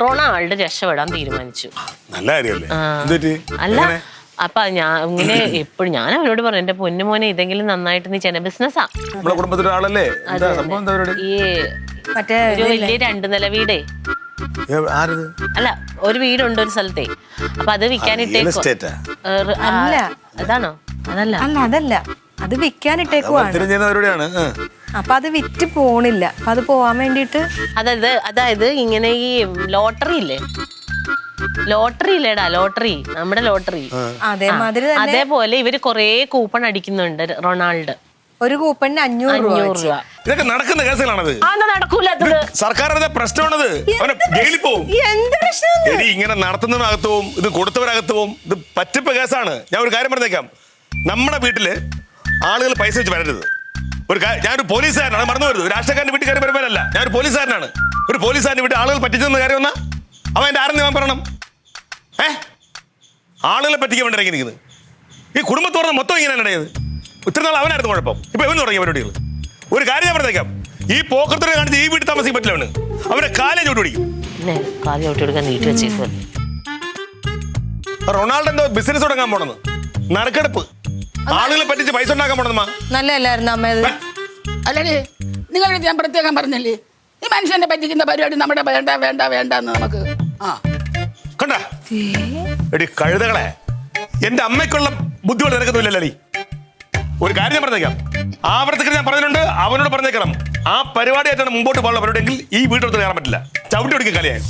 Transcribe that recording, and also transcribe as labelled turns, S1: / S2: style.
S1: Ronald രക്ഷപ്പെടാൻ തീരുമാനിച്ചു.
S2: നല്ല കാര്യമല്ലേ?
S1: അല്ല അപ്പൊ ഞാൻ ഇങ്ങനെ എപ്പോഴും ഞാൻ അവരോട് പറഞ്ഞു, എന്റെ പൊന്നുമോനെ ഇതെങ്കിലും നന്നായിട്ട് നീ ചെയ്യുന്ന ബിസിനസ്സാ.
S2: നമ്മുടെ കുടുംബത്തിലെ ആളല്ലേ?
S1: ഈ മറ്റേ ഒരു വലിയ 2 നില വീടേ, അല്ല ഒരു വീടുണ്ട് ഒരു സ്ഥലത്തെ, അപ്പൊ അത് വിൽക്കാനിട്ടേക്കോ? അതാണോ?
S3: അതല്ല, അത് വിൽക്കാനിട്ടേക്കുവാണ്. അപ്പൊ അത് വിറ്റ് പോണില്ല. അപ്പൊ അത് പോവാൻ വേണ്ടിട്ട്
S1: അതായത് ഇങ്ങനെ ഈ ലോട്ടറി ഇല്ലേ, ലോട്ടറി നമ്മുടെ ലോട്ടറി, അതേപോലെ ഇവര് കൊറേ കൂപ്പൺ അടിക്കുന്നുണ്ട്. റൊണാൾഡ്
S3: ഒരു കൂപ്പണിന് 500 രൂപ.
S2: ഇതൊക്കെ നടക്കുന്ന കേസുകളാണത്.
S1: നടക്കൂലത്.
S2: സർക്കാരിന്റെ പ്രശ്നമാണത്. ജയിലിൽ പോവും. ഇങ്ങനെ നടത്തുന്നതിനകത്തവും ഇത് കൊടുത്തവരകത്തവും ഇത് പറ്റിപ്പ കേസാണ്. ഞാൻ ഒരു കാര്യം പറഞ്ഞേക്കാം, നമ്മുടെ വീട്ടില് ആളുകൾ പൈസ വെച്ച് വരരുത്. ഞാനൊരു പോലീസുകാരനാണ്, മറന്നു വരുന്നത്. ഒരു രാഷ്ട്രീയക്കാരന്റെ വീട്ടിൽ കയറി വരുവാനല്ല, ഞാനൊരു പോലീസുകാരനാണ്. ഒരു പോലീസുകാരന്റെ വീട്ടിൽ ആളുകൾ പറ്റിച്ചെന്ന് കാര്യം വന്നാൽ അവൻ എൻ്റെ ആരെന്ന് ഞാൻ പറയണം? ആളുകളെ പറ്റിക്കാൻ വേണ്ടി ഇറങ്ങിയിരിക്കുന്നത്. ഈ കുടുംബത്തോടെ മൊത്തം ഇങ്ങനെ ഇടയത്. ഇത്ര നാൾ അവനായിരുന്നു കുഴപ്പം, ഇപ്പൊ ഇവൻ തുടങ്ങിയ പരിപാടികൾ. ഒരു കാര്യം ഞാൻ പറഞ്ഞേക്കാം, ഈ പോക്കത്തിനെ കാണിച്ച് ഈ വീട്ടിൽ താമസിക്കാൻ പറ്റില്ല. അവന് അവനെ കാലേ ചവിട്ടി പിടിക്കും. റൊണാൾഡോ എന്തോ ബിസിനസ് തുടങ്ങാൻ പോണെന്ന്, നറുക്കെടുപ്പ്, ആളുകളെ പറ്റിച്ച് പൈസ ഉണ്ടാക്കാൻ പോണെന്ന്.
S3: നല്ലല്ലായിരുന്നു അമ്മ?
S4: അല്ലേ നിങ്ങളുടെ ഞാൻ പ്രത്യേകം പറഞ്ഞില്ലേ, ഈ മനുഷ്യനെ പറ്റിക്കുന്ന പരിപാടി നമ്മുടെ വേണ്ട വേണ്ട വേണ്ട എന്ന് നമുക്ക്.
S2: കണ്ട എടി കഴുതകളെ, എന്റെ അമ്മയ്ക്കുള്ള ബുദ്ധിമുട്ട് നിനക്കൊന്നുമില്ലല്ലോ. ഒരു കാര്യം ഞാൻ പറഞ്ഞേക്കാം, ആവർത്തിക്കാൻ ഞാൻ പറഞ്ഞിട്ടുണ്ട്, അവനോട് പറഞ്ഞേക്കണം, ആ പരിപാടിയായിട്ടാണ് മുമ്പോട്ട് പോകാനുള്ള പരിപാടി എങ്കിൽ ഈ വീട്ടിൽ കയറാൻ പറ്റില്ല. ചവിട്ടി ഒടുക്കി കളിയായി.